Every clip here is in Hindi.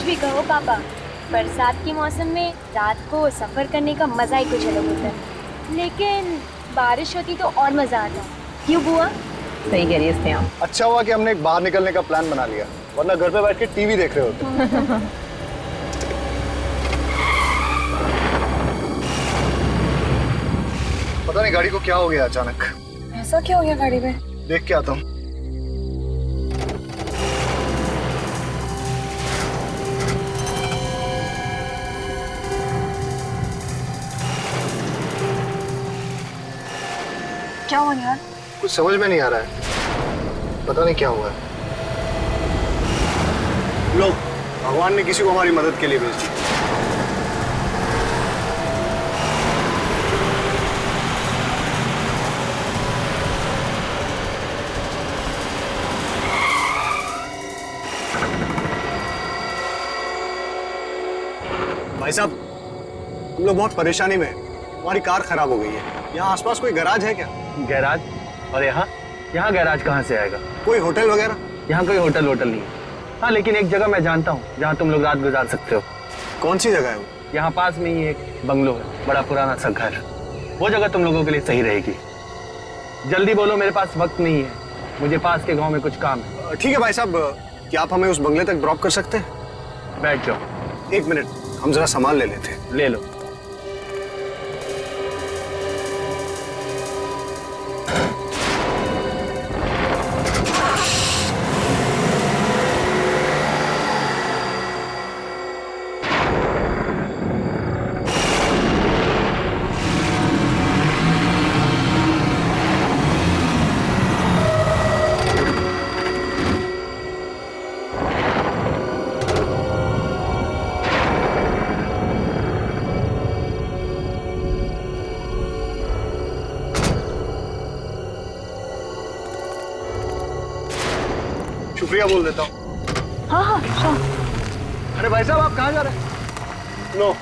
कुछ भी कहो पापा, बरसात के मौसम में रात को सफर करने का मजा ही कुछ अलग होता है। लेकिन बारिश होती तो और मजा आता। क्यों बुआ? सही कह रही है स्नेहा। अच्छा हुआ कि हमने बाहर निकलने का प्लान बना लिया, वरना घर पे बैठ के टीवी देख रहे होते। पता नहीं गाड़ी को क्या हो गया अचानक। ऐसा क्या हो गया गाड़ी में? देख के आता हूँ। क्या हुआ यार? कुछ समझ में नहीं आ रहा है, पता नहीं क्या हुआ है। लो, भगवान ने किसी को हमारी मदद के लिए भेज दिया। भाई साहब, हम लोग बहुत परेशानी में हैं। हमारी कार खराब हो गई है। यहाँ आसपास कोई गैराज है क्या? गैराज? और यहाँ गैराज कहाँ से आएगा? कोई होटल वगैरह? यहाँ कोई होटल नहीं है। हाँ, लेकिन एक जगह मैं जानता हूँ जहाँ तुम लोग रात गुजार सकते हो। कौन सी जगह है वो? यहाँ पास में ही एक बंगलो है, बड़ा पुराना सा घर। वो जगह तुम लोगों के लिए सही रहेगी। जल्दी बोलो, मेरे पास वक्त नहीं है, मुझे पास के गाँव में कुछ काम है। ठीक है भाई साहब, क्या आप हमें उस बंगले तक ड्रॉप कर सकते हैं? बैठ जाओ। एक मिनट, हम जरा सामान ले लेते हैं। ले लो। शुक्रिया बोल देता हूँ। हाँ, अरे भाई साहब, आप कहाँ जा रहे हैं? लो,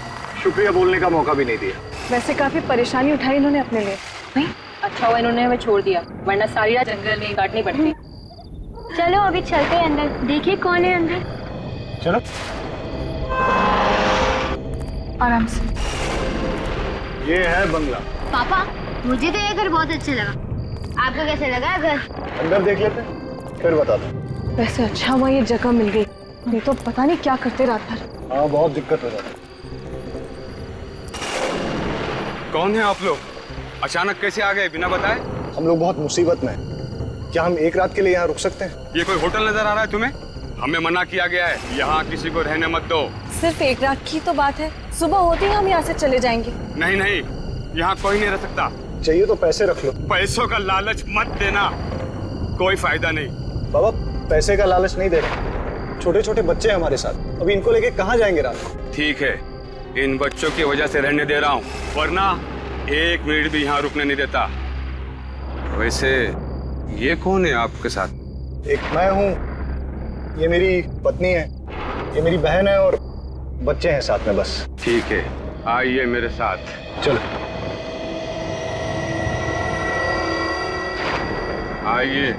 शुक्रिया बोलने का मौका भी नहीं दिया। वैसे काफी परेशानी उठाई इन्होंने अपने लिए। नहीं, अच्छा हुआ इन्होंने हमें छोड़ दिया, वरना सारी रात जंगल में काटनी पड़ती। चलो अभी चलते हैं अंदर, देखिए कौन है अंदर। चलो। आराम से। ये है बंगला। पापा, मुझे तो ये घर बहुत अच्छा लगा। आपको कैसे लगा घर? अंदर देख लेते हैं, फिर बताते हैं। वैसे अच्छा हुआ ये जगह मिल गई, नहीं तो पता नहीं क्या करते रात भर। हाँ, बहुत दिक्कत हो जाती है। कौन है आप लोग? अचानक कैसे आ गए बिना बताए? हम लोग बहुत मुसीबत में हैं। क्या हम एक रात के लिए यहाँ रुक सकते हैं? ये कोई होटल नजर आ रहा है तुम्हें? हमें मना किया गया है, यहाँ किसी को रहने मत दो। सिर्फ एक रात की तो बात है, सुबह होते ही हम यहाँ से चले जाएंगे। नहीं नहीं, यहाँ कोई नहीं रह सकता। चाहिए तो पैसे रख लो। पैसों का लालच मत देना, कोई फायदा नहीं। बाबा, पैसे का लालच नहीं दे रहे। छोटे छोटे बच्चे हैं हमारे साथ, अभी इनको लेके कहाँ जाएंगे रात को? ठीक है, इन बच्चों की वजह से रहने दे रहा हूँ, वरना एक मिनट भी यहाँ रुकने नहीं देता। वैसे ये कौन है आपके साथ? एक मैं हूँ, ये मेरी पत्नी है, ये मेरी बहन है और बच्चे हैं साथ में बस। ठीक है, आइए मेरे साथ। चलो। आइए,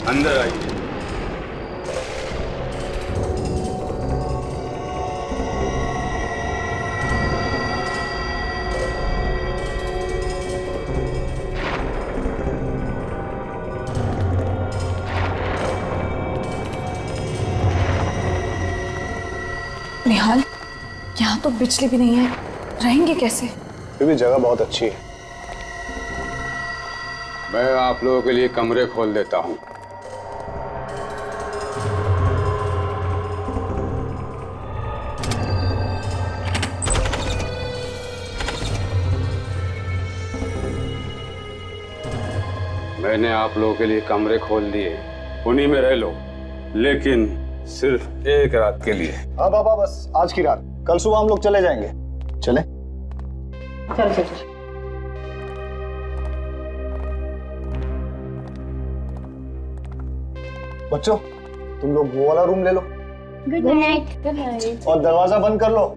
अंदर आइए। निहाल, यहाँ तो बिजली भी नहीं है, रहेंगे कैसे? फिर भी जगह बहुत अच्छी है। मैं आप लोगों के लिए कमरे खोल देता हूँ। मैंने आप लोगों के लिए कमरे खोल दिए, उन्हीं में रह लो, लेकिन सिर्फ एक रात के लिए। हाँ बाबा, बस आज की रात, कल सुबह हम लोग चले जाएंगे। चले? चलो चलो। बच्चों, तुम लोग वो वाला रूम ले लो गुड नाइट। Good night. और दरवाजा बंद कर लो।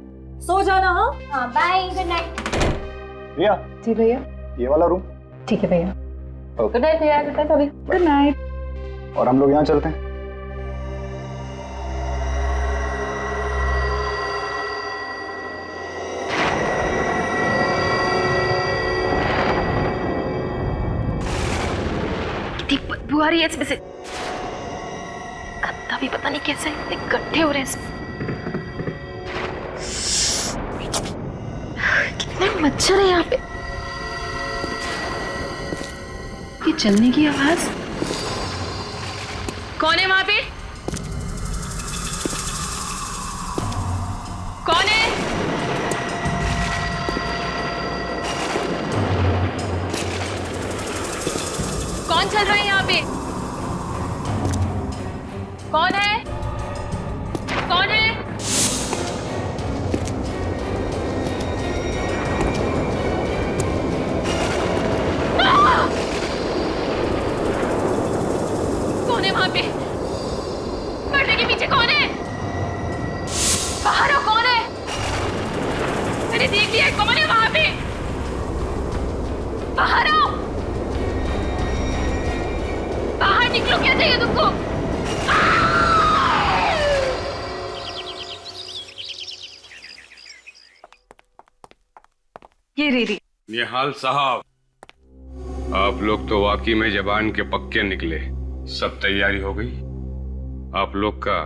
सो जाना। हाँ हाँ, बाय, गुड नाइट। रिया, जी भैया। ये वाला रूम। ठीक है भैया। गुड नाइट भैया, गुड नाइट अभी। Good night. और हम लोग यहाँ चलते हैं। आ रही है इसमें से। गंदा भी पता नहीं कैसे इतने गड्ढे हो रहे हैं इसमें। कितने मच्छर है यहाँ पे। ये चलने की आवाज। कौन है वहां पे? कौन है? कौन चल रहा है यहाँ पे? कौन है? कौन है? कौन है वहां पे? पर्दे के पीछे कौन है? बाहर हो, कौन है? मैंने देख लिया, कौन है वहां पे? बाहर आओ, बाहर निकलो, क्या चाहिए तुमको? ये रीरी। निहाल साहब, आप लोग तो वाकई में जबान के पक्के निकले। सब तैयारी हो गई? आप लोग का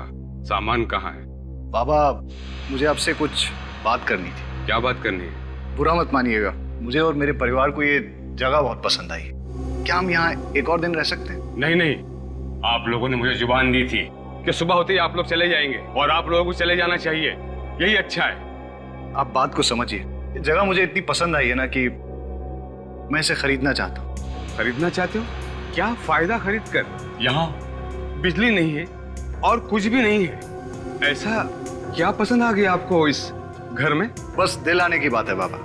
सामान कहाँ है? बाबा, मुझे आपसे कुछ बात करनी थी। क्या बात करनी है? बुरा मत मानिएगा, मुझे और मेरे परिवार को ये जगह बहुत पसंद आई। क्या हम यहाँ एक और दिन रह सकते हैं? नहीं नहीं, आप लोगों ने मुझे जुबान दी थी कि सुबह होते ही आप लोग चले जाएंगे, और आप लोगों को चले जाना चाहिए, यही अच्छा है। आप बात को समझिए, ये जगह मुझे इतनी पसंद आई है ना कि मैं इसे खरीदना चाहता हूँ। खरीदना चाहते हो? क्या फायदा खरीद कर? यहाँ बिजली नहीं है और कुछ भी नहीं है। ऐसा क्या पसंद आ गया आपको इस घर में? बस दिल आने की बात है बाबा।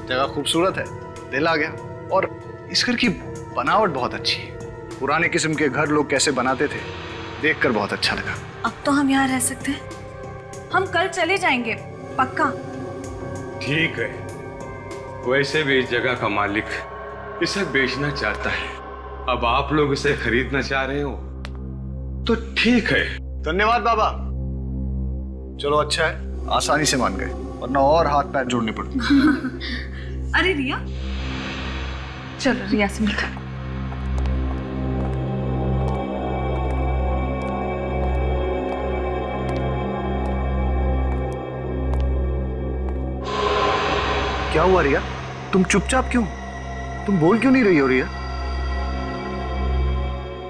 जगह खूबसूरत है, दिल आ गया। और इस घर की बनावट बहुत अच्छी है। पुराने किस्म के घर लोग कैसे बनाते थे, देखकर बहुत अच्छा लगा। अब तो हम यहाँ रह सकते हैं। हम कल चले जाएंगे, पक्का। ठीक है, वैसे भी इस जगह का मालिक इसे बेचना चाहता है। अब आप लोग इसे खरीदना चाह रहे हो तो ठीक है। धन्यवाद बाबा। चलो अच्छा है, आसानी से मान गए, वरना और हाथ पैर जोड़ने पड़ते। अरे रिया, चलो रिया से मिलते हैं। क्या हुआ रिया? तुम चुपचाप क्यों? तुम बोल क्यों नहीं रही हो रिया?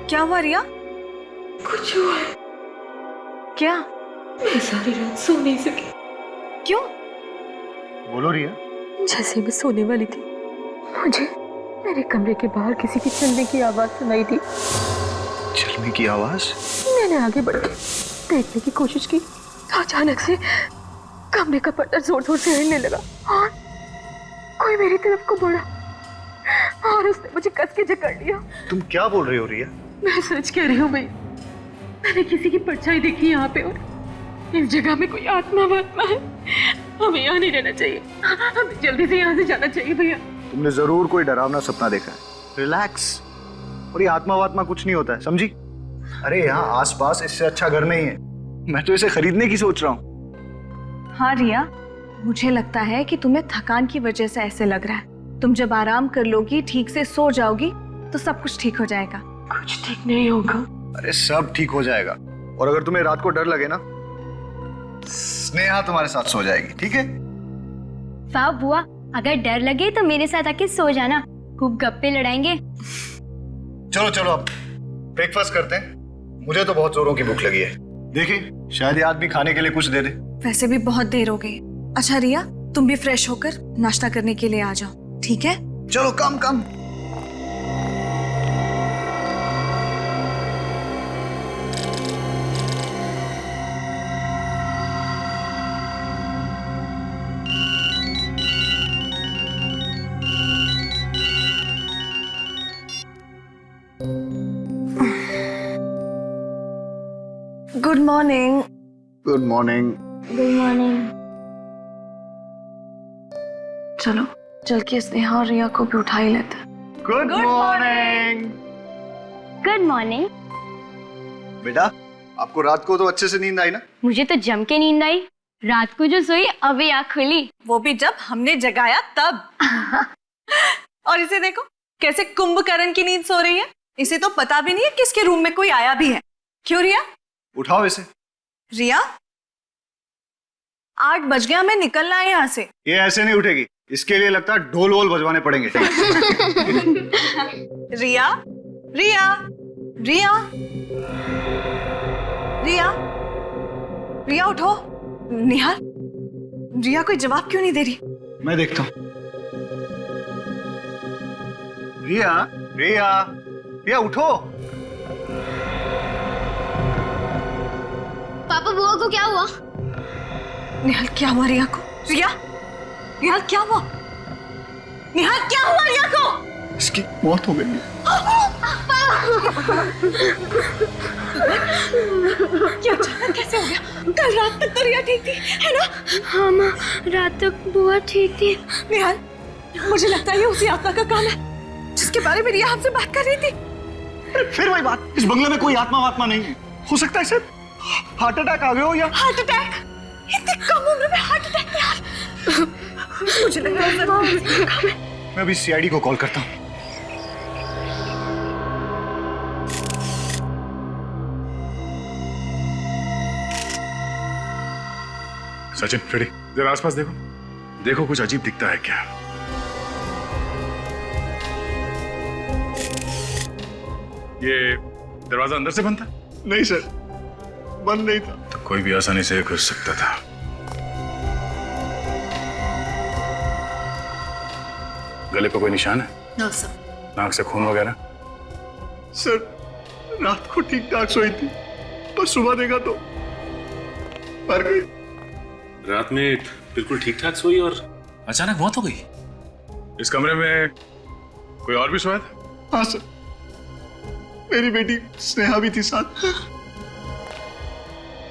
क्या हुआ रिया? कुछ हुआ है। क्या? मैं सारी रात सो नहीं सकी। क्यों? बोलो रिया। जैसे मैं सोने वाली थी, मुझे मेरे कमरे के बाहर किसी की चलने की आवाज सुनाई दी। चलने की आवाज? मैंने आगे बढ़ के देखने की कोशिश की तो अचानक से कमरे का पर्दा जोर जोर से हिलने लगा और कोई मेरी तरफ को बढ़ा और उसने मुझे कस के जकड़ लिया। तुम क्या बोल रही हो रिया? मैं सच कह रही हूँ भाई, मैंने किसी की परछाई देखी यहाँ पे और इस जगह में कोई आत्मा वात्मा है। हमें यहाँ नहीं रहना चाहिए, हमें जल्दी से यहाँ से जाना चाहिए भैया। तुमने जरूर कोई डरावना सपना देखा है। रिलैक्स। और ये आत्मा वात्मा कुछ नहीं होता है, समझी? अरे यहाँ आसपास इससे अच्छा घर नहीं है। मैं तो इसे खरीदने की सोच रहा हूँ। हाँ रिया, मुझे लगता है कि तुम्हें थकान की वजह से ऐसे लग रहा है। तुम जब आराम कर लोगी, ठीक से सो जाओगी, तो सब कुछ ठीक हो जाएगा। कुछ ठीक नहीं होगा। अरे सब ठीक हो जाएगा। और अगर तुम्हें रात को डर लगे ना, स्नेहा तुम्हारे साथ सो जाएगी, ठीक है? वाह बुआ, अगर डर लगे तो मेरे साथ आके सो जाना, खूब गप्पे लड़ाएंगे। चलो चलो अब ब्रेकफास्ट करते हैं। मुझे तो बहुत जोरों की भूख लगी है। देखिए, शायद ये आदमी खाने के लिए कुछ दे दे। वैसे भी बहुत देर हो गई। अच्छा रिया, तुम भी फ्रेश होकर नाश्ता करने के लिए आ जाओ, ठीक है? चलो come come. Good morning. Good morning. Good morning. चलो चल के स्नेहा और रिया को भी उठा ही लेते हैं। Good morning. Good morning. बेटा, आपको रात को तो अच्छे से नींद आई ना? मुझे तो जम के नींद आई। रात को जो सोई अभी आँख खुली। वो भी जब हमने जगाया तब। और इसे देखो कैसे कुंभकर्ण की नींद सो रही है। इसे तो पता भी नहीं है किसके रूम में कोई आया भी है। क्यों रिया? उठाओ इसे। रिया 8 बज गया, हमें निकलना है यहाँ से। ये ऐसे नहीं उठेगी, इसके लिए लगता है ढोल वोल बजवाने पड़ेंगे। रिया रिया रिया रिया रिया उठो। निहाल, रिया कोई जवाब क्यों नहीं दे रही? मैं देखता हूँ। रिया रिया रिया उठो। पापा बुआ को क्या हुआ? निहाल क्या हुआ रिया को? रिया निहाल क्या हुआ? निहाल क्या हुआ रिया को? इसकी मौत हो गई है। क्या अचानक कैसे हो गया? कल रात तक तो रिया ठीक थी, है ना? हाँ माँ, रात तक बुआ ठीक थी। निहाल, मुझे लगता है ये उसी आत्मा का काम है जिसके बारे में रिया हमसे बात कर रही थी। अरे फिर वही बात, इस बंगले में कोई आत्मा वात्मा नहीं है। हो सकता है सर हार्ट अटैक आ गया हो या हार्ट अटैक? इतनी कम उम्र में हार्ट अटैक? निहाल, मुझे लगता है सर उसी का काम है। मैं अभी सीआईडी को कॉल करता हूँ। सचिन रेडी, जरा आसपास देखो, देखो कुछ अजीब दिखता है क्या? ये दरवाजा अंदर से बंद था? नहीं सर, बंद नहीं था। तो कोई भी आसानी से घुस सकता था। गले पे कोई निशान है? No sir. नाक से खून वगैरह? सर रात को ठीक ठाक सोई थी, पर सुबह देखा तो मर गई। रात में बिल्कुल ठीक ठाक सोई और अचानक मौत हो गई। इस कमरे में कोई और भी सोया था? हाँ सर, मेरी बेटी स्नेहा भी थी साथ।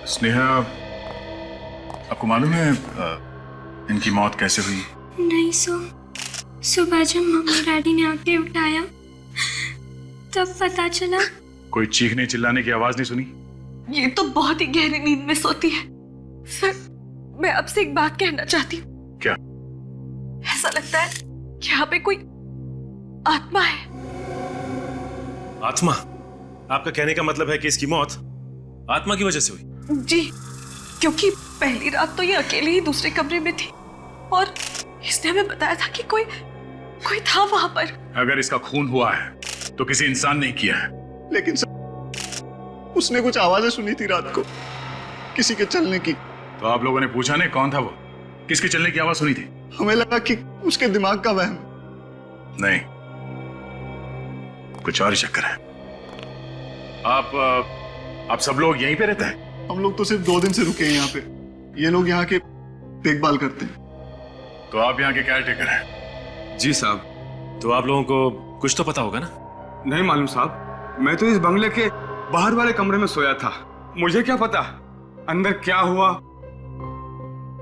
स्नेहा, आपको मालूम है इनकी मौत कैसे हुई? नहीं सुबह जब मम्मी डैडी ने आके उठाया तब पता चला। कोई चीखने चिल्लाने की आवाज नहीं सुनी? ये तो बहुत ही गहरी नींद में सोती है। सर मैं आपसे एक बात कहना चाहती हूँ। क्या? ऐसा लगता है कि यहाँ पे कोई आत्मा है। आत्मा? आपका कहने का मतलब है कि इसकी मौत आत्मा की वजह से हुई? जी, क्योंकि पहली रात तो ये अकेले ही दूसरे कमरे में थी और इसने हमें बताया था कि कोई था वहां पर। अगर इसका खून हुआ है तो किसी इंसान ने किया है। लेकिन सर उसने कुछ आवाजें सुनी थी रात को, किसी के चलने की। तो आप लोगों ने पूछा नहीं कौन था वो? किसके चलने की आवाज सुनी थी? हमें लगा कि उसके दिमाग का वहम। नहीं, कुछ और ही चक्कर है। आप सब लोग यहीं पे रहते हैं? हम लोग तो सिर्फ 2 दिन से रुके हैं यहाँ पे। ये लोग यहाँ के देखभाल करते हैं। तो आप यहाँ के केयर टेकर हैं? जी साहब। तो आप लोगों को कुछ तो पता होगा ना? नहीं मालूम साहब, मैं तो इस बंगले के बाहर वाले कमरे में सोया था। मुझे क्या पता अंदर क्या हुआ।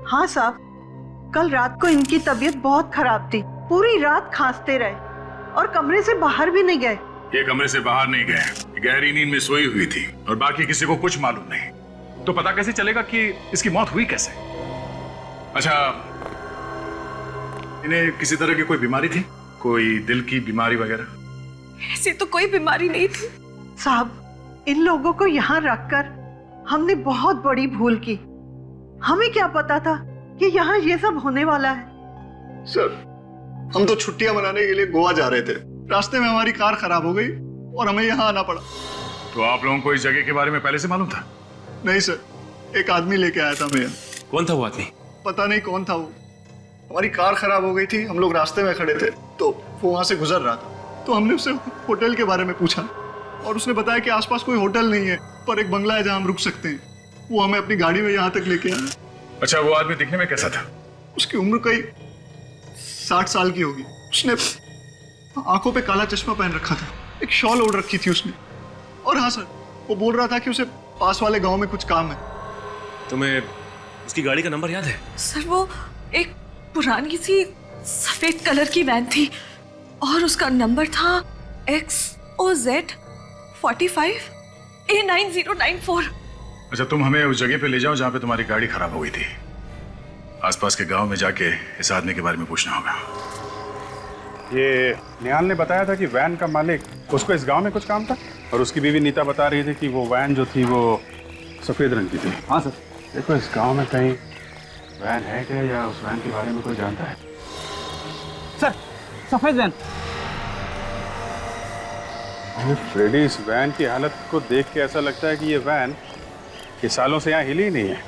हाँ साहब, कल रात को इनकी तबीयत बहुत खराब थी, पूरी रात खांसते रहे और कमरे से बाहर भी नहीं गए। ये कमरे से बाहर नहीं गए, गहरी नींद में सोई हुई थी और बाकी किसी को कुछ मालूम नहीं। तो पता कैसे चलेगा कि इसकी मौत हुई कैसे? अच्छा, इन्हें किसी तरह की कोई बीमारी थी? कोई दिल की बीमारी वगैरह? ऐसी तो कोई बीमारी नहीं थी साहब, इन लोगों को यहाँ रखकर हमने बहुत बड़ी भूल की। हमें क्या पता था कि यहाँ ये सब होने वाला है। सर हम तो छुट्टियां मनाने के लिए गोवा जा रहे थे, रास्ते में हमारी कार खराब हो गई और हमें यहाँ आना पड़ा। तो आप लोगों को इस जगह के बारे में पहले से मालूम था? नहीं सर, एक आदमी लेके आया था हमें। कौन था वो आदमी? पता नहीं कौन था वो। हमारी कार खराब हो गई थी, हम लोग रास्ते में खड़े थे तो वो वहां से गुजर रहा था। तो हमने उससे होटल के बारे में पूछा और उसने बताया कि आसपास कोई होटल नहीं है, पर एक बंगला है जहां हम रुक सकते हैं। वो हमें अपनी गाड़ी में यहाँ तक लेके आया। अच्छा, वो आदमी दिखने में कैसा था? उसकी उम्र कई 60 साल की होगी। उसने आंखों पे काला चश्मा पहन रखा था, एक शॉल ओढ़ रखी थी उसने। और हाँ सर, वो बोल रहा था कि उसे पास वाले गांव में कुछ काम है। तुम्हें उसकी गाड़ी का नंबर याद है? सर वो एक पुरानी सी सफेद कलर की वैन थी और उसका नंबर था XOZ 45 A9094। अच्छा, तुम हमें उस जगह पे ले जाओ जहां पे तुम्हारी गाड़ी खराब हो गई थी। आसपास के गांव में जाके इस आदमी के बारे में पूछना होगा। ये निहाल ने बताया था कि वैन का मालिक उसको इस गांव में कुछ काम था और उसकी बीवी नीता बता रही थी कि वो वैन जो थी वो सफेद रंग की थी। हाँ सर। देखो इस गांव में कहीं वैन है क्या या उस वैन के बारे में कोई जानता है? सर सफेद वैन। फ्रेडी, इस वैन की हालत को देख के ऐसा लगता है कि ये वैन ये सालों से यहाँ हिली ही नहीं है।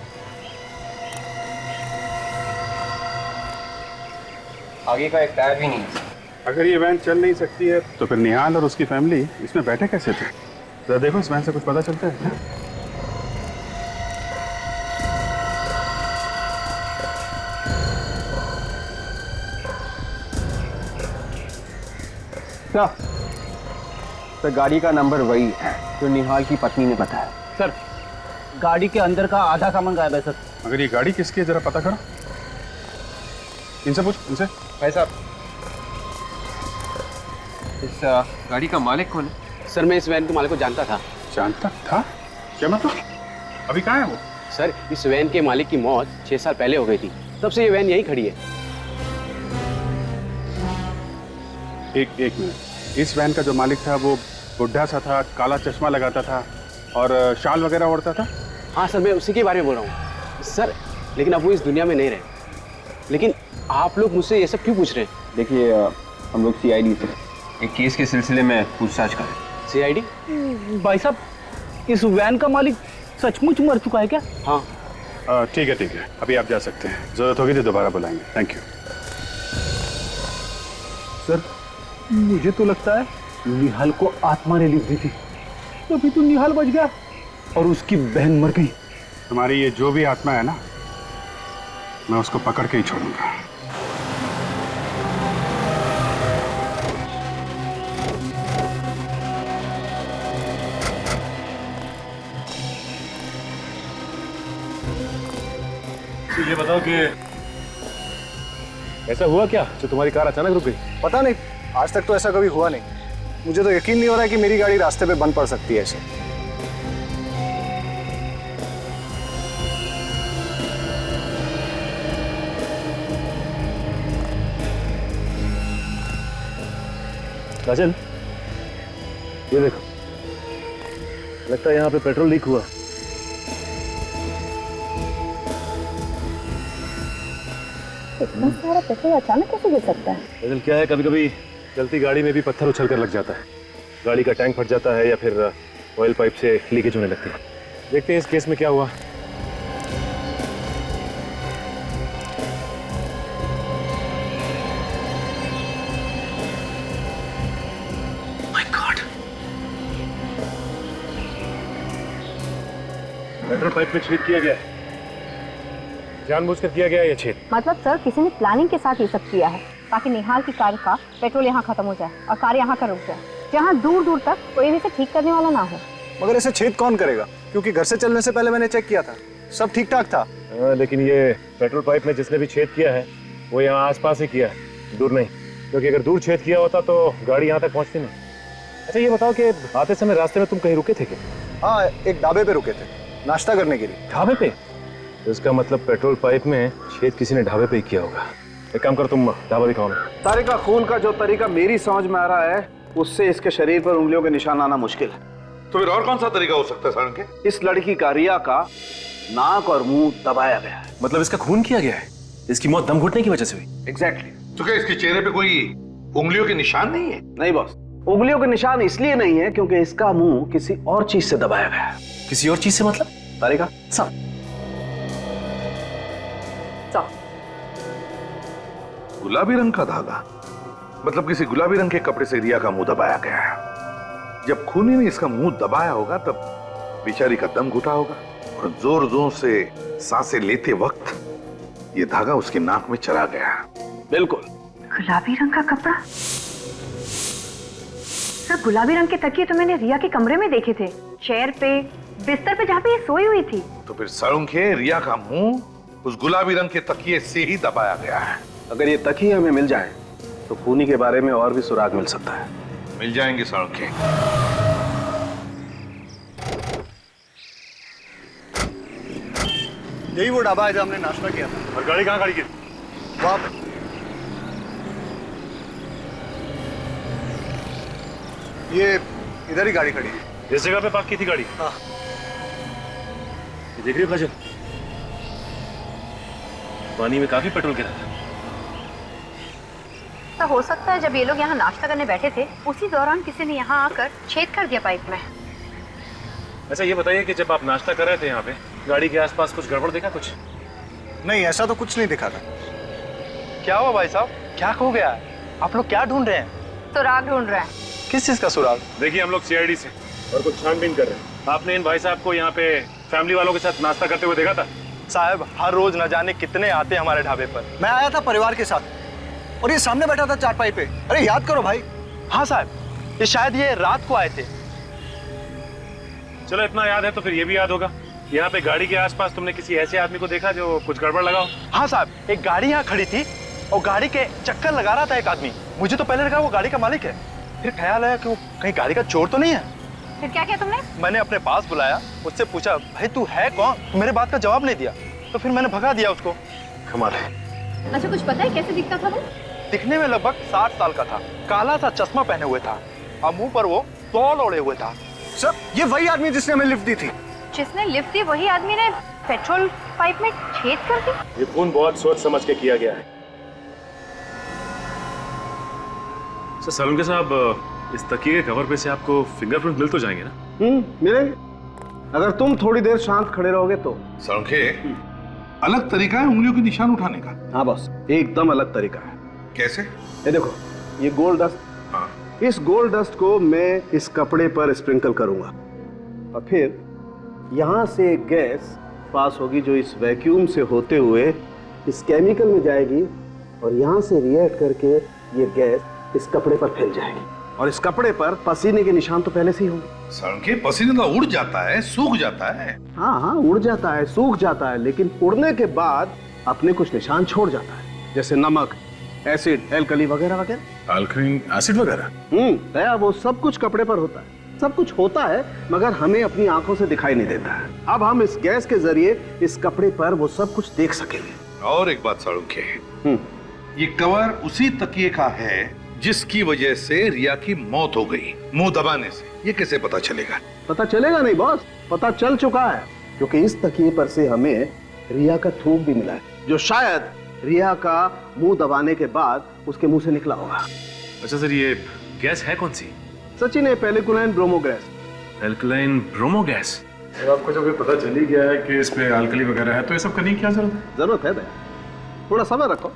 आगे का एक टायर भी नहीं है। अगर ये वैन चल नहीं सकती है तो फिर निहाल और उसकी फैमिली इसमें बैठे कैसे थे? जरा देखो इस वैन से कुछ पता चलता है क्या? सर गाड़ी का नंबर वही है जो निहाल की पत्नी ने बताया। सर गाड़ी के अंदर का आधा सामान गायब है सर। अगर ये गाड़ी किसकी है जरा पता करो। इनसे पूछ, इनसे। भाई साहब, इस गाड़ी का मालिक कौन है? सर मैं इस वैन के मालिक को जानता था। जानता था? क्या मतलब? अभी कहाँ है वो? सर इस वैन के मालिक की मौत 6 साल पहले हो गई थी, तब से ये वैन यहीं खड़ी है। एक मिनट, इस वैन का जो मालिक था वो बुढ़ा सा था, काला चश्मा लगाता था और शाल वगैरह ओढ़ता था? हाँ सर मैं उसी के बारे में बोल रहा हूँ सर, लेकिन अब वो इस दुनिया में नहीं रहे। लेकिन आप लोग मुझसे ये सब क्यों पूछ रहे हैं? देखिए हम लोग CID से एक केस के सिलसिले में पूछताछ करें। CID? भाई साहब इस वैन का मालिक सचमुच मर चुका है क्या? हाँ। ठीक है, अभी आप जा सकते हैं। जरूरत होगी तो दोबारा बुलाएंगे। Thank you. सर मुझे तो लगता है निहाल को आत्मा ने लिख दी थी, तभी तो निहाल बच गया और उसकी बहन मर गई। तुम्हारी ये जो भी आत्मा है ना, मैं उसको पकड़ के ही छोड़ूंगा। ये बताओ कि ऐसा हुआ क्या जो तुम्हारी कार अचानक रुक गई? पता नहीं, आज तक तो ऐसा कभी हुआ नहीं। मुझे तो यकीन नहीं हो रहा है कि मेरी गाड़ी रास्ते पे बंद पड़ सकती है ऐसे। राजन ये देखो, लगता है यहाँ पे पेट्रोल लीक हुआ। इतना सारा पेट्रोल अचानक कैसे गिर सकता है? राजन क्या है, कभी कभी चलती गाड़ी में भी पत्थर उछल कर लग जाता है, गाड़ी का टैंक फट जाता है या फिर ऑयल पाइप से लीकेज होने लगती है। देखते हैं इस केस में क्या हुआ। पेट्रोल पाइप में छेद किया गया है, जानबूझकर किया गया है ये छेद। मतलब सर किसी ने प्लानिंग के साथ ये सब किया है ताकि निहाल की कार का पेट्रोल यहाँ खत्म हो जाए और कार यहाँ का रुक जाए, जहाँ दूर दूर तक कोई भी इसे ठीक करने वाला ना हो। मगर ऐसे छेद कौन करेगा? क्योंकि घर से चलने से पहले मैंने चेक किया था, सब ठीक ठाक था। लेकिन ये पेट्रोल पाइप में जिसने भी छेद किया है वो यहाँ आसपास ही किया है, दूर नहीं, क्योंकि अगर दूर छेद किया होता तो गाड़ी यहाँ तक पहुँचती नहीं। अच्छा ये बताओ कि आते समय रास्ते में तुम कहीं रुके थे क्या? हाँ, एक ढाबे पे रुके थे नाश्ता करने के लिए। ढाबे पे? तो इसका मतलब पेट्रोल पाइप में छेद किसी ने ढाबे पे ही किया होगा। एक काम कर, तुम ढाबा दिखाओ ना। तारिका खून का जो तरीका मेरी समझ में आ रहा है उससे इसके शरीर पर उंगलियों के निशान आना मुश्किल है। तो फिर और कौन सा तरीका हो सकता है सारंग के? इस लड़की का रिया का नाक और मुंह दबाया गया है। मतलब इसका खून किया गया है, इसकी मौत दम घुटने की वजह से हुई? एग्जैक्टली। तो क्या इसके चेहरे पे कोई उंगलियों के निशान नहीं है? नहीं बॉस, उंगलियों के निशान इसलिए नहीं है क्योंकि इसका मुंह किसी और चीज से दबाया गया है। किसी और चीज से मतलब? तारिका गुलाबी रंग का धागा, मतलब किसी गुलाबी रंग के कपड़े से रिया का मुंह दबाया गया है। जब खूनी ने इसका मुंह दबाया होगा तब बेचारी का दम घुटा होगा और जोर जोर से सांसें लेते वक्त ये धागा उसकी नाक में चला गया। बिल्कुल। गुलाबी रंग का कपड़ा? सर गुलाबी रंग के तकिए तो मैंने रिया के कमरे में देखे थे, चेयर पे, बिस्तर पे जहाँ पे ये सोई हुई थी। तो फिर सारंगे रिया का मुंह उस गुलाबी रंग के तकिए से ही दबाया गया है। अगर ये तकिए हमें मिल जाए तो खूनी के बारे में और भी सुराग मिल सकता है। मिल जाएंगे सारंगे। यही वो ढाबा है जहाँ हमने नाश्ता किया था। और गाड़ी कहाँ खड़ी की? वहाँ पे। ये इधर ही गाड़ी खड़ी है। जिस जगह पे पार्क की थी गाड़ी? हाँ। ये देख रही हो काजल, पानी में काफी पेट्रोल गिरा था। तो हो सकता है जब ये लोग यहाँ नाश्ता करने बैठे थे उसी दौरान किसी ने यहाँ आकर छेद कर दिया पाइप में। अच्छा ये बताइए कि जब आप नाश्ता कर रहे थे यहाँ पे गाड़ी के आसपास कुछ गड़बड़ देखा कुछ? नहीं, ऐसा तो कुछ नहीं दिखा था। क्या हुआ भाई साहब, क्या खो गया है? आप लोग क्या ढूंढ रहे हैं? सुराग ढूंढ रहे हैं। किस चीज का सुराग? देखिए हम लोग सीआईडी से और कुछ छानबीन कर रहे हैं। आपने इन भाई साहब को यहाँ पे फैमिली वालों के साथ नाश्ता करते हुए देखा था? साहब हर रोज न जाने कितने आते हैं हमारे ढाबे पर। मैं आया था परिवार के साथ और ये सामने बैठा था चारपाई पे। अरे याद करो भाई। हाँ साहब, ये शायद ये रात को आए थे। चलो इतना याद है तो फिर ये भी याद होगा, यहाँ पे गाड़ी के आसपास तुमने किसी ऐसे आदमी को देखा जो कुछ गड़बड़ लगा हो? हाँ साहब, एक गाड़ी यहाँ खड़ी थी और गाड़ी के चक्कर लगा रहा था एक आदमी। मुझे तो पहले लगा वो गाड़ी का मालिक है, फिर ख्याल आया कि वो कहीं गाड़ी का चोर तो नहीं है। फिर क्या किया तुमने? मैंने अपने पास बुलाया, उससे पूछा भाई तू है कौन? तो मेरे बात का जवाब नहीं दिया, तो फिर मैंने भगा दिया उसको। कमाल है। अच्छा कुछ पता है कैसे दिखता था वो? दिखने में लगभग 60 साल का था, काला सा चश्मा पहने हुए था और मुंह पर वो तौल ओढ़े हुए था। सर, ये वही आदमी जिसने हमें लिफ्ट दी थी। जिसने लिफ्ट दी वही आदमी ने पेट्रोल पाइप में छेद कर दी? ये खून बहुत सोच समझ के किया गया है। सलून के साहब, इस तकिए के कवर पे से आपको फिंगरप्रिंट मिल तो जाएंगे ना? मिलेंगे, अगर तुम थोड़ी देर शांत खड़े रहोगे तो। सड़के अलग तरीका है उंगलियों के निशान उठाने का। हाँ बॉस, एकदम अलग तरीका है। कैसे? ये देखो, ये गोल्ड डस्ट। हाँ। इस गोल्ड डस्ट को मैं इस कपड़े पर स्प्रिंकल करूंगा और फिर यहाँ से गैस पास होगी जो इस वैक्यूम से होते हुए इस केमिकल में जाएगी और यहाँ से रिएक्ट करके ये गैस इस कपड़े पर फैल जाएगी और इस कपड़े पर पसीने के निशान तो पहले से ही होंगे। सड़के पसीना तो उड़ जाता है, सूख जाता है। हाँ हाँ, उड़ जाता है, सूख जाता है, लेकिन उड़ने के बाद अपने कुछ निशान छोड़ जाता है, जैसे नमक, एसिड, एल्कली वगैरह वगैरह। अल्कलीन एसिड वगैरह? दया, वो सब कुछ कपड़े पर होता है। सब कुछ होता है मगर हमें अपनी आंखों से दिखाई नहीं देता है। अब हम इस गैस के जरिए इस कपड़े पर वो सब कुछ देख सकेंगे। और एक बात सड़के, ये कवर उसी तकिए का है जिसकी वजह से रिया की मौत हो गई, मुंह दबाने से। ये कैसे पता चलेगा? पता चलेगा नहीं बॉस, पता चल चुका है, क्योंकि इस तकिए पर से हमें रिया का थूक भी मिला है जो शायद रिया का मुंह दबाने के बाद उसके मुंह से निकला होगा। अच्छा सर, ये गैस है कौन सी? सचिन, है पेलिकुलाइन bromo gas. Alkaline bromo gas? तो आपको जब ये पता चल ही गया है कि इस पे अल्कली वगैरह है तो ये सब करने की क्या जरूरत है? जरूरत है दया, थोड़ा समय रखो।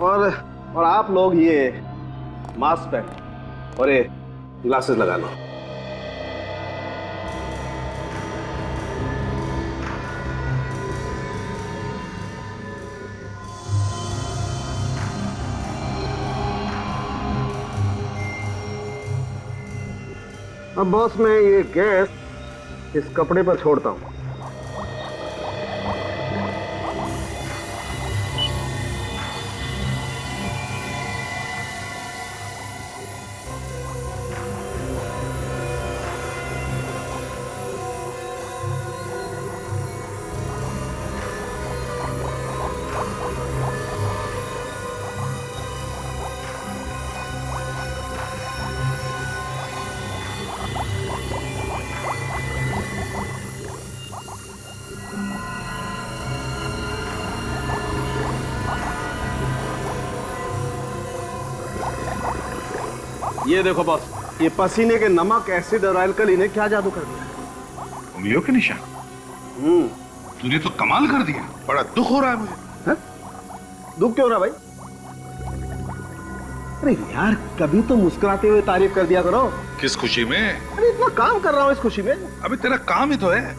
और आप लोग ये मास्क पहन और ये ग्लासेस लगा लो। अब बॉस, मैं ये गैस इस कपड़े पर छोड़ता हूं। ये देखो बॉस, ये पसीने के नमक, एसिड और एल्कली ने क्या जादू कर दिया। उंगलियों के निशान? तूने तो कमाल कर दिया, बड़ा दुख हो रहा है मुझे। है? दुख क्यों रहा भाई? अरे यार, कभी तो मुस्कुराते हुए तारीफ कर दिया करो। किस खुशी में? अरे इतना काम कर रहा हूं इस खुशी में। अभी तेरा काम ही तो है।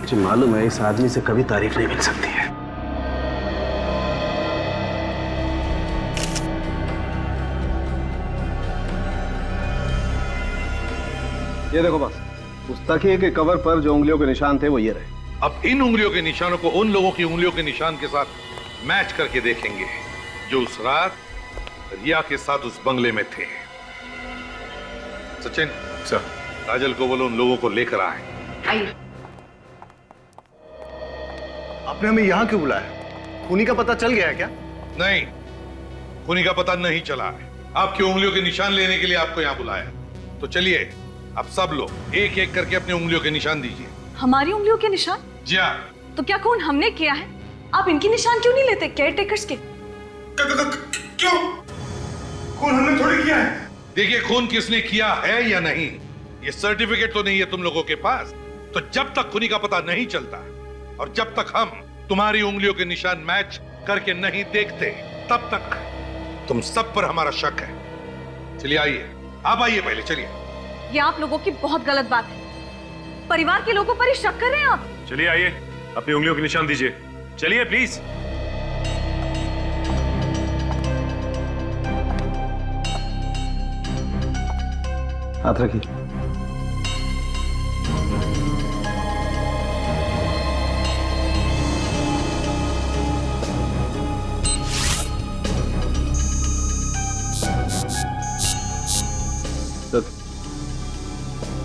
मुझे मालूम है इस आदमी से कभी तारीफ नहीं मिल सकती है। ये देखो बस, उस तकिए के कवर पर जो उंगलियों के निशान थे वो ये रहे। अब इन उंगलियों के निशानों को उन लोगों की उंगलियों के निशान के साथ मैच करके देखेंगे जो उस रात रिया के साथ उस बंगले में थे। सचिन सर, काजल को बोलो उन लोगों को लेकर आए। आइए। आपने हमें यहाँ क्यों बुलाया? खूनी का पता चल गया है क्या? नहीं, खूनी का पता नहीं चला है। आपकी उंगलियों के निशान लेने के लिए आपको यहाँ बुलाया। तो चलिए अब सब लोग एक एक करके अपनी उंगलियों के निशान दीजिए। हमारी उंगलियों के निशान? जी हाँ। तो क्या खून हमने किया है? आप इनके निशान क्यों नहीं लेते, केयर टेकर्स के? क्यों? खून हमने थोड़ी किया है। देखिए, खून किसने किया है या नहीं, ये सर्टिफिकेट तो नहीं है तुम लोगों के पास। तो जब तक खूनी का पता नहीं चलता और जब तक हम तुम्हारी उंगलियों के निशान मैच करके नहीं देखते, तब तक तुम सब पर हमारा शक है। चलिए आइए, आप आइए पहले, चलिए। ये आप लोगों की बहुत गलत बात है। परिवार के लोगों पर ही शक कर रहे हैं आप। चलिए आइए, अपनी उंगलियों के निशान दीजिए। चलिए प्लीज। हाथ रखिए।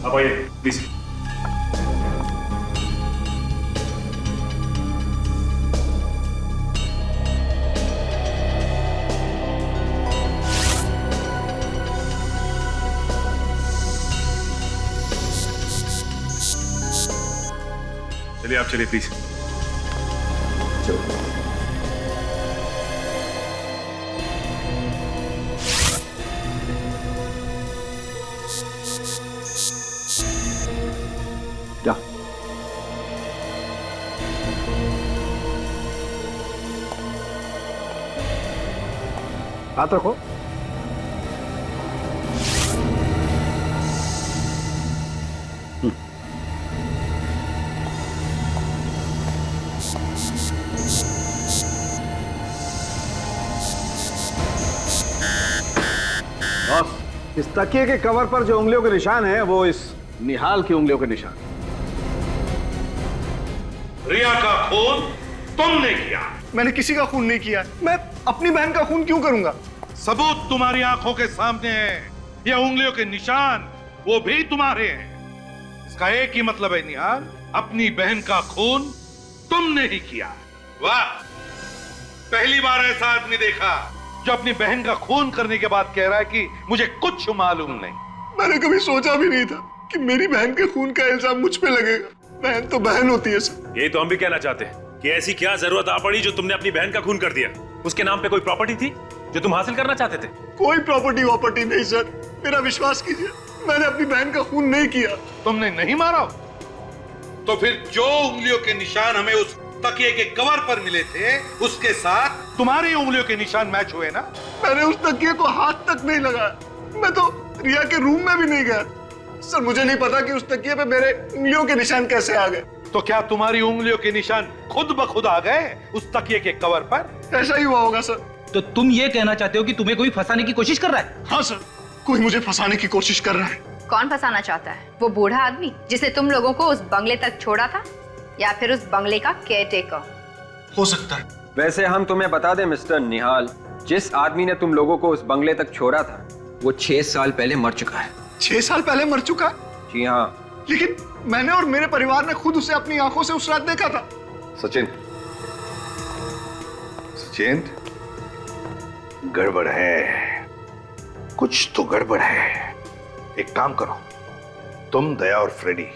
आप आइए प्लीज। चलिए आप चलिए प्लीज। चलो। जा। हाथ रखो। बॉस, इस तकिए के कवर पर जो उंगलियों के निशान है वो इस निहाल की उंगलियों के निशान। रिया का खून तुमने किया। मैंने किसी का खून नहीं किया। मैं अपनी बहन का खून क्यों करूंगा? सबूत तुम्हारी आंखों के सामने है। ये उंगलियों के निशान वो भी तुम्हारे हैं। इसका एक ही मतलब है निहाल, अपनी बहन का खून तुमने ही किया। वाह, पहली बार ऐसा आदमी देखा जो अपनी बहन का खून करने के बाद कह रहा है कि मुझे कुछ मालूम नहीं। मैंने कभी सोचा भी नहीं था कि मेरी बहन के खून का इल्जाम मुझ पे लगेगा। बहन तो बहन होती है सर। यही तो हम भी कहना चाहते हैं कि ऐसी क्या जरूरत आ पड़ी जो तुमने अपनी बहन का खून कर दिया। उसके नाम पे कोई प्रॉपर्टी थी जो तुम हासिल करना चाहते थे? कोई प्रॉपर्टी वॉपर्टी नहीं सर, मेरा विश्वास कीजिए, मैंने अपनी बहन का खून नहीं किया। तुमने नहीं मारा? तो फिर जो उंगलियों के निशान हमें उस तकिए के कवर पर मिले थे, उसके साथ तुम्हारी उंगलियों के निशान मैच हुए ना? मैंने उस तकिए को हाथ तक नहीं लगाया। मैं तो रिया के रूम में भी नहीं गया। सर, मुझे नहीं पता कि उस तकिए पे मेरे उंगलियों के निशान कैसे आ गए। तो क्या तुम्हारी उंगलियों के निशान खुद ब खुद आ गए उस तकिए के कवर पर? ऐसा ही हुआ होगा सर। तो तुम ये कहना चाहते हो कि तुम्हें कोई फंसाने की कोशिश कर रहा है? हाँ सर, कोई मुझे फंसाने की कोशिश कर रहा है। कौन फंसाना चाहता है? वो बूढ़ा आदमी जिसने तुम लोगों को उस बंगले तक छोड़ा था, या फिर उस बंगले का केयरटेकर? हो सकता है। वैसे हम तुम्हें बता दें मिस्टर निहाल, जिस आदमी ने तुम लोगों को उस बंगले तक छोड़ा था वो 6 साल पहले मर चुका है। 6 साल पहले मर चुका? जी हाँ। लेकिन मैंने और मेरे परिवार ने खुद उसे अपनी आंखों से उस रात देखा था। सचिन, सचिन, गड़बड़ है, कुछ तो गड़बड़ है। एक काम करो, तुम, दया और फ्रेडी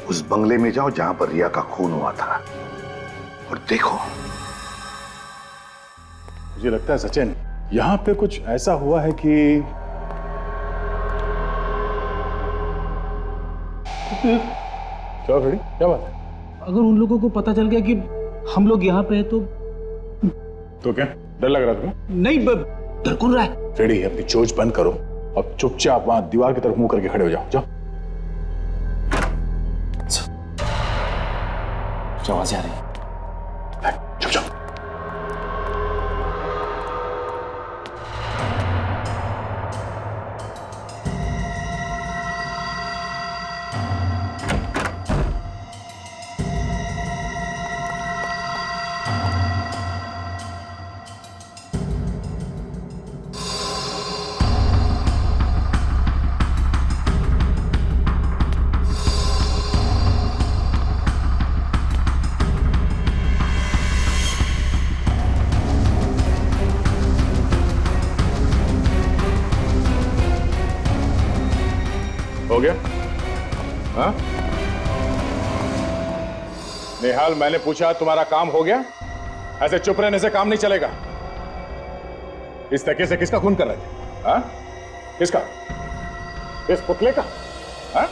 उस बंगले में जाओ जहां पर रिया का खून हुआ था और देखो। मुझे लगता है सचिन, यहाँ पे कुछ ऐसा हुआ है कि क्या फ्रेडी, क्या बात है? अगर उन लोगों को पता चल गया कि हम लोग यहाँ पे हैं तो क्या डर लग रहा तुम्हें? नहीं, डर कौन रहा है? फ्रेडी, अपनी चोंच बंद करो और चुपचाप वहां दीवार की तरफ मुंह करके खड़े हो जाओ। जाओ, आवाज़ें आ रही है। चुप जाओ। हो गया? हाँ? निहाल, मैंने पूछा तुम्हारा काम हो गया? ऐसे चुप रहने से काम नहीं चलेगा। इस तरीके से किसका खून कर रहे थे? हाँ? किसका? इस पुतले का? हाँ?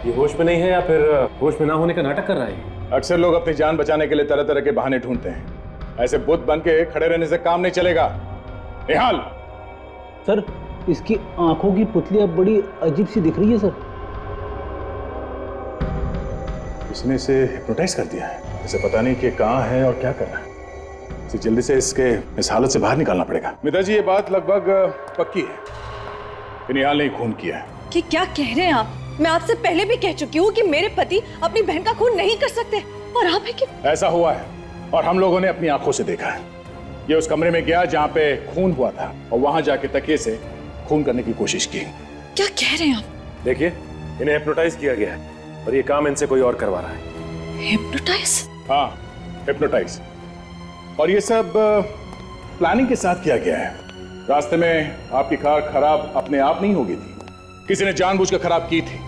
ये होश में नहीं है या फिर होश में ना होने का नाटक कर रहा है? अक्सर लोग अपनी जान बचाने के लिए तरह तरह के बहाने ढूंढते हैं। ऐसे बुत बन के खड़े रहने से काम नहीं चलेगा। निहाल! सर, इसकी आंखों की पुतली अब बड़ी अजीब सी दिख रही है सर। इसने इसे हिप्नोटाइज कर दिया है। इसे पता नहीं कि कहाँ है और क्या कर रहा है। इसे जल्दी से इस हालत से बाहर निकालना पड़ेगा। मिता जी, ये बात लगभग पक्की है कि निहाल ने खून किया है। कि क्या कह रहे हैं आप? मैं आपसे पहले भी कह चुकी हूँ कि मेरे पति अपनी बहन का खून नहीं कर सकते, और आप है कि ऐसा हुआ है और हम लोगों ने अपनी आंखों से देखा है। ये उस कमरे में गया जहाँ पे खून हुआ था और वहां जाके तकिए से खून करने की कोशिश की। क्या कह रहे हैं आप? देखिए, इन्हें हिप्नोटाइज किया गया है और ये काम इनसे कोई और करवा रहा है। हिप्नोटाइज? हाँ, हिप्नोटाइज। और ये सब प्लानिंग के साथ किया गया है। रास्ते में आपकी कार खराब अपने आप नहीं हो गई थी, किसी ने जानबूझकर खराब की थी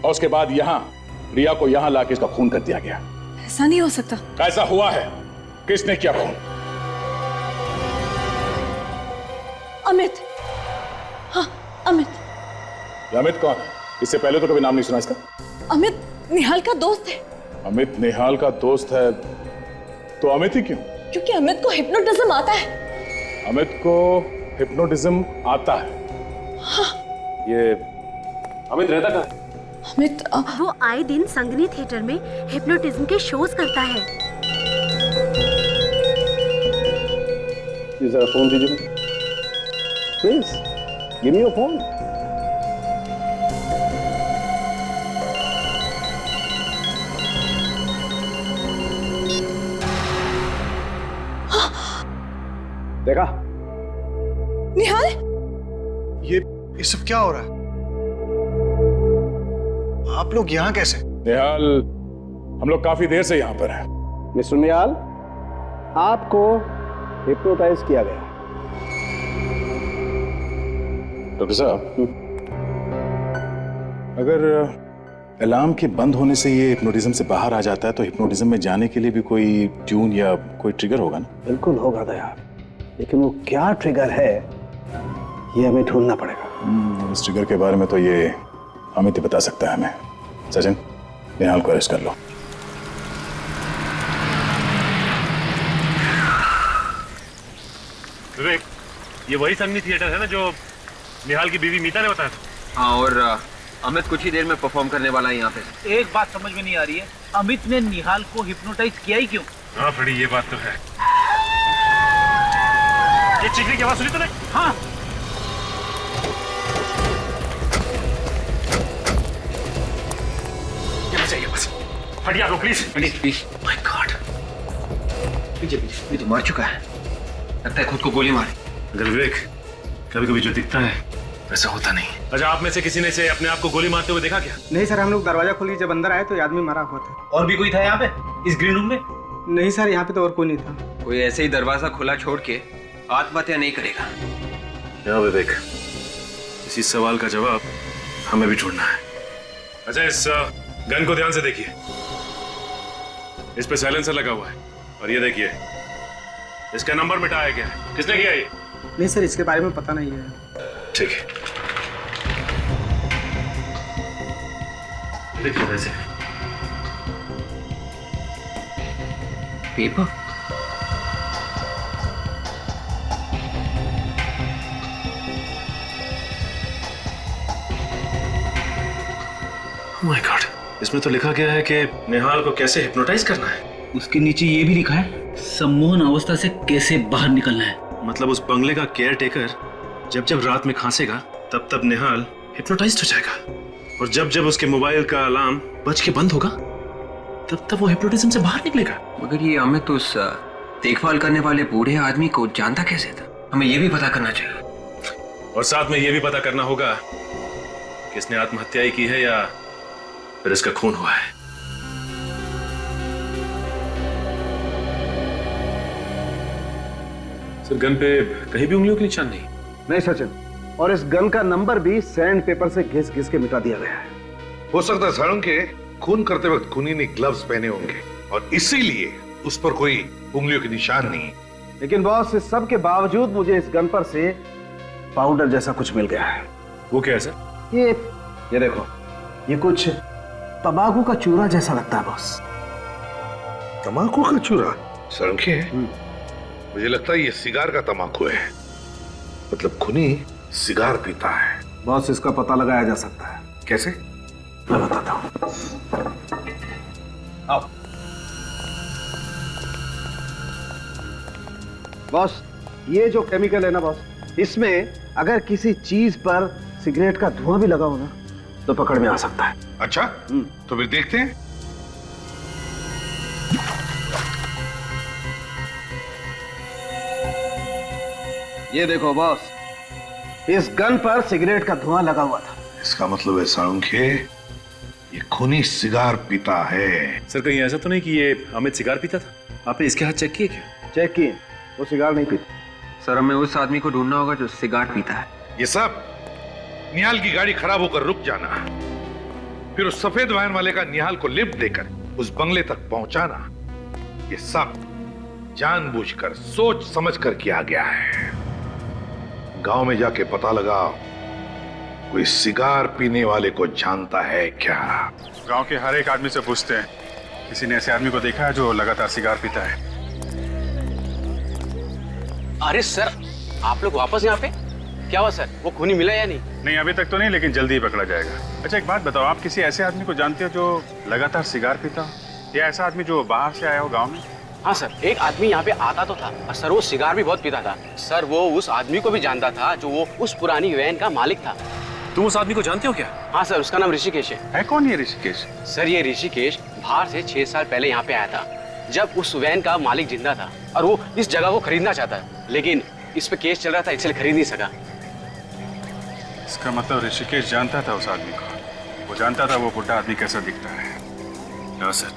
और उसके बाद यहाँ रिया को यहाँ लाके इसका खून कर दिया गया। ऐसा नहीं हो सकता। ऐसा हुआ है। किसने किया खून? अमित। हाँ, अमित। ये अमित कौन है? इससे पहले तो कभी नाम नहीं सुना इसका। अमित निहाल का दोस्त है। अमित निहाल का दोस्त है तो अमित ही क्यों? क्योंकि अमित को हिप्नोटिज्म आता है। अमित को हिप्नोटिज्म आता है? हाँ। ये अमित रहता कहाँ? अमित वो आए दिन संगनी थिएटर में हिप्नोटिज्म के शोज करता है। जरा फोन दीजिए please. Give me your phone. देखा? निहाल, ये सब क्या हो रहा है? आप लोग यहाँ कैसे? निहाल, हम लोग काफी देर से यहाँ पर हैं। मिस्टर निहाल, आपको हिप्नोटाइज किया गया। डॉक्टर साहब, अगर अलार्म के बंद होने से ये हिप्नोटिज्म से बाहर आ जाता है तो हिप्नोटिज्म में जाने के लिए भी कोई ट्यून या कोई ट्रिगर होगा ना? बिल्कुल होगा दया, लेकिन वो क्या ट्रिगर है ये हमें ढूंढना पड़ेगा। इस ट्रिगर के बारे में तो ये अमित ही बता सकता है हमें। सचिन, निहाल को अरेस्ट कर लो। विवेक, ये वही संगनी थिएटर है ना जो निहाल की बीवी मीता ने बताया था? हाँ, और अमित कुछ ही देर में परफॉर्म करने वाला है यहाँ पे। एक बात समझ में नहीं आ रही है, अमित ने निहाल को हिप्नोटाइज किया ही क्यों? हाँ फ्रेडी, ये बात तो है। ये चीखने की आवाज सुनी तूने? हाँ। हटिए आप लोग प्लीज। प्लीज। माय गॉड, ये तो मार चुका है। लगता है खुद को गोली मारी। अगर विवेक, कभी कभी जो दिखता है वैसा होता नहीं। अच्छा, आप में से किसी ने से अपने आप को गोली मारते हुए देखा क्या? नहीं सर, हम लोग दरवाजा खोल के जब अंदर आए तो ये आदमी मारा हुआ था। और भी कोई था यहाँ पे इस ग्रीन रूम में? नहीं सर, यहाँ पे तो और कोई नहीं था। कोई ऐसे ही दरवाजा खुला छोड़ के आत्महत्या नहीं करेगा। हाँ विवेक, इसी सवाल का जवाब हमें भी ढूंढना है। अच्छा, इस गन को ध्यान से देखिए। इस पे साइलेंसर लगा हुआ है और ये देखिए इसका नंबर मिटाया गया है। किसने किया ये? नहीं सर, इसके बारे में पता नहीं है। ठीक है, देखिए वैसे पेपर। माय गॉड, इसमें तो लिखा गया है कि निहाल को कैसे हिप्नोटाइज करना है। उसके नीचे ये भी लिखा है, सम्मोहन अवस्था से कैसे बाहर निकलना है। मतलब उस बंगले का केयर टेकर जब जब रात में खांसेगा तब तब निहाल हिप्नोटाइज्ड हो जाएगा, और जब जब उसके मोबाइल का अलार्म बज के बंद होगा तब तब वो हिप्नोटिज्म से बाहर निकलेगा। मगर ये अमित उस देखभाल करने वाले बूढ़े आदमी को जानता कैसे था? हमें ये भी पता करना चाहिए। और साथ में ये भी पता करना होगा कि इसने आत्महत्या ही की है या फिर इसका खून हुआ है। सर, गन पे कहीं भी उंगलियों के निशान नहीं? नहीं सचिन, और इस गन का नंबर भी सैंड पेपर से घिस घिस के मिटा दिया गया है। हो सकता है साळुंखे खून करते वक्त खूनी ने ग्लव्स पहने होंगे और इसीलिए उस पर कोई उंगलियों के निशान नहीं। लेकिन बॉस, इस सब के बावजूद मुझे इस गन पर से पाउडर जैसा कुछ मिल गया है। वो क्या है सर? ये देखो, ये कुछ तंबाकू का चूरा जैसा लगता है बॉस। तंबाकू का चूरा? साळुंखे, मुझे लगता है ये सिगार का तंबाकू है। मतलब खूनी सिगार पीता है। बॉस, इसका पता लगाया जा सकता है। कैसे? मैं बताता हूं। आओ बॉस, ये जो केमिकल है ना बॉस, इसमें अगर किसी चीज पर सिगरेट का धुआं भी लगा हो ना तो पकड़ में आ सकता है। अच्छा, तो फिर देखते हैं। ये देखो बॉस, इस गन पर सिगरेट का धुआं लगा हुआ था। इसका मतलब है साळुंखे ये खूनी सिगार पीता है। सर कहीं ऐसा तो नहीं कि ये अमित सिगार पीता था? आपने इसके हाथ चेक किए क्या? चेक किए, वो सिगार नहीं पीता। सर, हमें उस आदमी को ढूंढना होगा जो सिगार पीता है। ये सब निहाल की गाड़ी खराब होकर रुक जाना, फिर उस सफेद वैन वाले का निहाल को लिफ्ट देकर उस बंगले तक पहुंचाना, ये सब जानबूझकर सोच समझकर किया गया है। गांव में जाके पता लगाओ कोई सिगार पीने वाले को जानता है क्या। गांव के हर एक आदमी से पूछते हैं, किसी ने ऐसे आदमी को देखा है जो लगातार सिगार पीता है? अरे सर, आप लोग वापस यहाँ पे? क्या हुआ सर, वो खूनी मिला या नहीं? नहीं, अभी तक तो नहीं, लेकिन जल्दी ही पकड़ा जाएगा। अच्छा, एक बात बताओ, आप किसी ऐसे आदमी को जानते हो जो लगातार सिगार पीता हो, या ऐसा आदमी जो बाहर से आया हो गांव में? हाँ सर, एक आदमी यहाँ पे आता तो था और सर वो सिगार भी बहुत पीता था। सर वो उस आदमी को भी जानता था जो वो उस पुरानी वैन का मालिक था। तुम उस आदमी को जानते हो क्या? हाँ सर, उसका नाम ऋषिकेश है। कौन ये ऋषिकेश? सर ये ऋषिकेश बाहर से 6 साल पहले यहाँ पे आया था, जब उस वैन का मालिक जिंदा था और वो इस जगह को खरीदना चाहता है, लेकिन इस पे केस चल रहा था इसलिए खरीद नहीं सका। इसका मतलब ऋषिकेश जानता था उस आदमी को, वो जानता था वो बुढ़ा आदमी कैसा दिखता है। हाँ सर,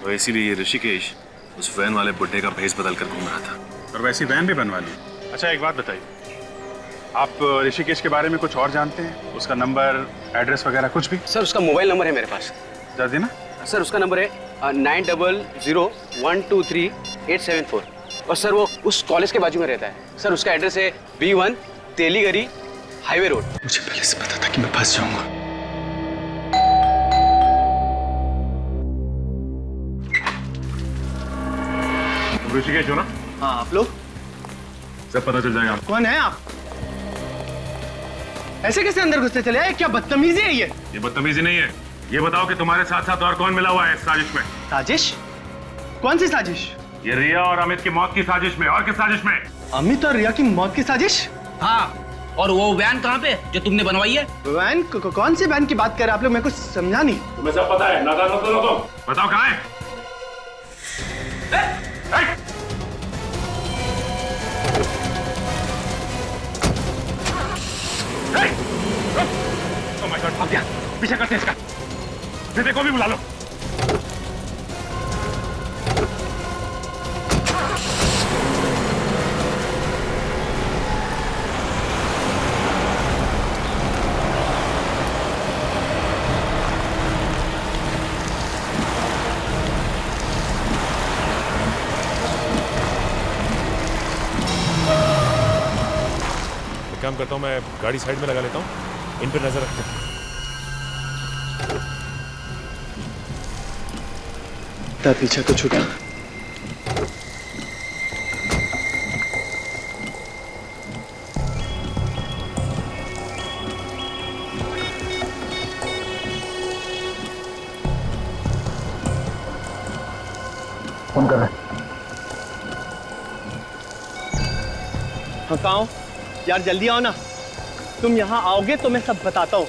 तो इसीलिए ये ऋषिकेश उस वैन वाले बुड्ढे का भेष बदल कर घूम रहा था। और वैसी वैन भी बनवा ली। अच्छा, एक बात बताइए, आप ऋषिकेश के बारे में कुछ और जानते हैं? उसका नंबर, एड्रेस वगैरह कुछ भी? सर उसका मोबाइल नंबर है मेरे पास। जरा देना। सर उसका नंबर है 9001238874 और सर वो उस कॉलेज के बाजू में रहता है। सर उसका एड्रेस है B1 तेलीगरी हाईवे रोड। मुझे पहले से पता था कि मैं फंस जाऊंगा। ऋषिकेश हो ना? हाँ, आप लोग? सब पता चल जाएगा। कौन है आप? ऐसे कैसे अंदर घुसते चले आए? क्या बदतमीजी है ये? ये बदतमीजी नहीं है। ये बताओ कि तुम्हारे साथ साथ और कौन मिला हुआ है इस साजिश में? साजिश? कौन सी साजिश? ये रिया और अमित की मौत की साजिश में। और किस साजिश में? अमित और रिया की मौत की साजिश? हाँ, और वो वैन कहाँ पे जो तुमने बनवाई है? वैन? कौन सी वैन की बात कर रहे हैं आप लोग? मेरे को समझा नहीं। तुम्हें सब पता है, नादान मत बनो तुम। बताओ कहाँ है? Oh my God, भाग गया। पीछे करते हैं इसका। विवेक को भी बुला लो। एक काम करता हूँ, मैं गाड़ी साइड में लगा लेता हूँ, इन पर नजर रखते हैं। पीछा तो छूटा। फोन कर रहा है। हाँ, कहाँ हो? यार जल्दी आओ ना। तुम यहाँ आओगे तो मैं सब बताता हूँ।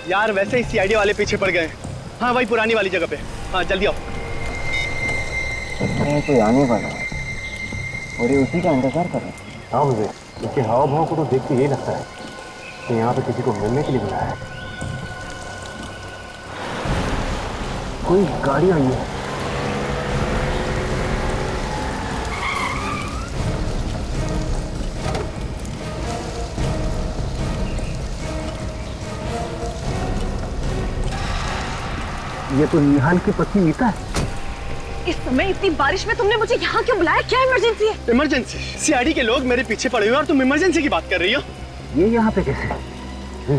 यार वैसे ही CID वाले पीछे पड़ गए। हाँ, वही पुरानी वाली जगह पे। हाँ, जल्दी आओ। कोई आने वाला है और ये उसी का इंतजार कर रहा है। हाँ मुझे इसके हाव भाव को तो देख के यही लगता है कि यहाँ पे किसी को मिलने के लिए बुलाया है। कोई गाड़ी आई है। ये तो निहाल की पत्नी नीता है। इस समय इतनी बारिश में तुमने मुझे यहाँ क्यों बुलाया? क्या इमरजेंसी है? इमरजेंसी? सीआईडी के लोग मेरे पीछे पड़े हुए हैं और तुम इमरजेंसी की बात कर रही हो? ये यहाँ पे कैसे?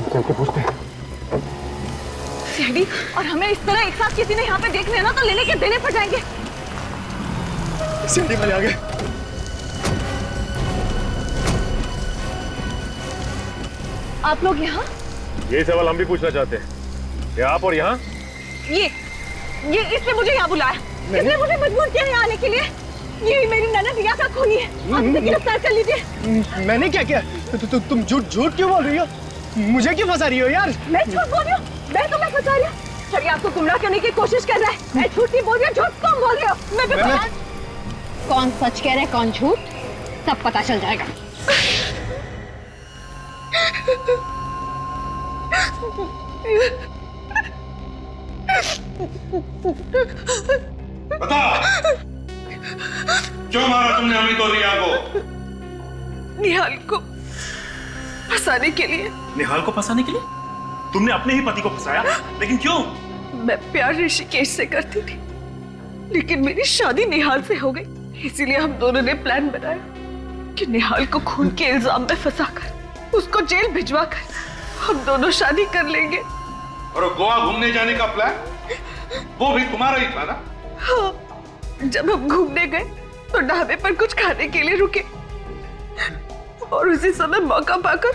चल के पूछते हैं। सीआईडी, और हमें इस तरह एक साथ किसी ने यहाँ पे देख लिया ना तो लेने के देने पड़ जाएंगे। सीआईडी वाले आ गए। आप लोग यहाँ? ये सवाल हम भी पूछना चाहते हैं। क्या आप और यहाँ? ये इसने मुझे यहाँ बुलाया। इसने मुझे मजबूर किया यहाँ आने के लिए। ये मेरी ननद रिया का खूनी है। आप इसे गिरफ्तार कर लीजिए। मैंने क्या किया? तुम झूठ क्यों बोल रही हो? मुझे क्यों फंसा रही हो यार? मैं झूठ बोल रही हूँ? मैं तुम्हें फंसा रही हूँ? चलिए आपको गुमराह करने की कोशिश कर रहा है। मैं झूठ नहीं बोल रही हूँ। झूठ कौन बोल रहे हो? मैं भी कौन सच कह रहे कौन झूठ सब पता चल जाएगा। बता, क्यों मारा तुमने अमित और रिया को? निहाल को फंसाने के लिए। निहाल को फंसाने के लिए? तुमने अपने ही पति को फंसाया, लेकिन क्यों? मैं प्यार ऋषिकेश से करती थी, लेकिन मेरी शादी निहाल से हो गई। इसीलिए हम दोनों ने प्लान बनाया कि निहाल को खून के इल्जाम में फंसाकर उसको जेल भिजवाकर हम दोनों शादी कर लेंगे। और गोवा घूमने जाने का प्लान वो भी तुम्हारा ही था ना? हाँ, जब हम घूमने गए तो ढाबे पर कुछ खाने के लिए रुके और उसी समय मौका पाकर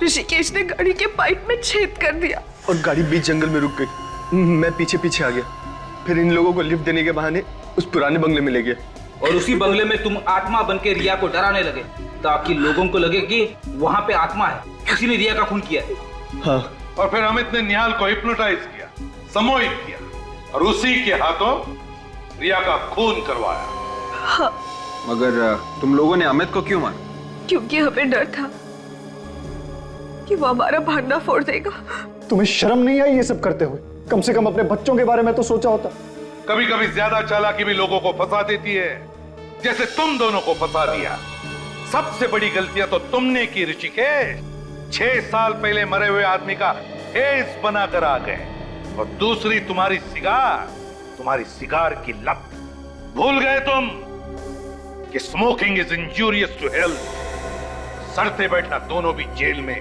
ऋषिकेश ने गाड़ी के पाइप में छेद कर दिया और गाड़ी बीच जंगल में रुक गई। मैं पीछे पीछे आ गया। फिर इन लोगों को लिफ्ट देने के बहाने उस पुराने बंगले में ले गया। और उसी बंगले में तुम आत्मा बन के रिया को डराने लगे ताकि लोगों को लगे कि वहां पे आत्मा है, किसी ने रिया का खून किया है। हाँ। और फिर अमित ने निहाल को हिप्नोटाइज किया, सम्मोहित किया और उसी के हाथों रिया का खून करवाया। हाँ। मगर तुम लोगों ने अमित को क्यों मारा? क्योंकि हमें डर था कि वो हमारा भांडा फोड़ देगा। तुम्हें शर्म नहीं आई ये सब करते हुए? कम से कम अपने बच्चों के बारे में तो सोचा होता। कभी कभी ज्यादा चालाकी भी लोगों को फंसा देती है, जैसे तुम दोनों को फंसा दिया। सबसे बड़ी गलतियां तो तुमने की ऋषिकेश। 6 साल पहले मरे हुए आदमी का हेस बनाकर आ गए। और दूसरी तुम्हारी सिगार की लत। भूल गए तुम कि smoking is injurious to health. सड़ते बैठना दोनों भी जेल में,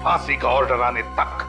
फांसी का ऑर्डर आने तक।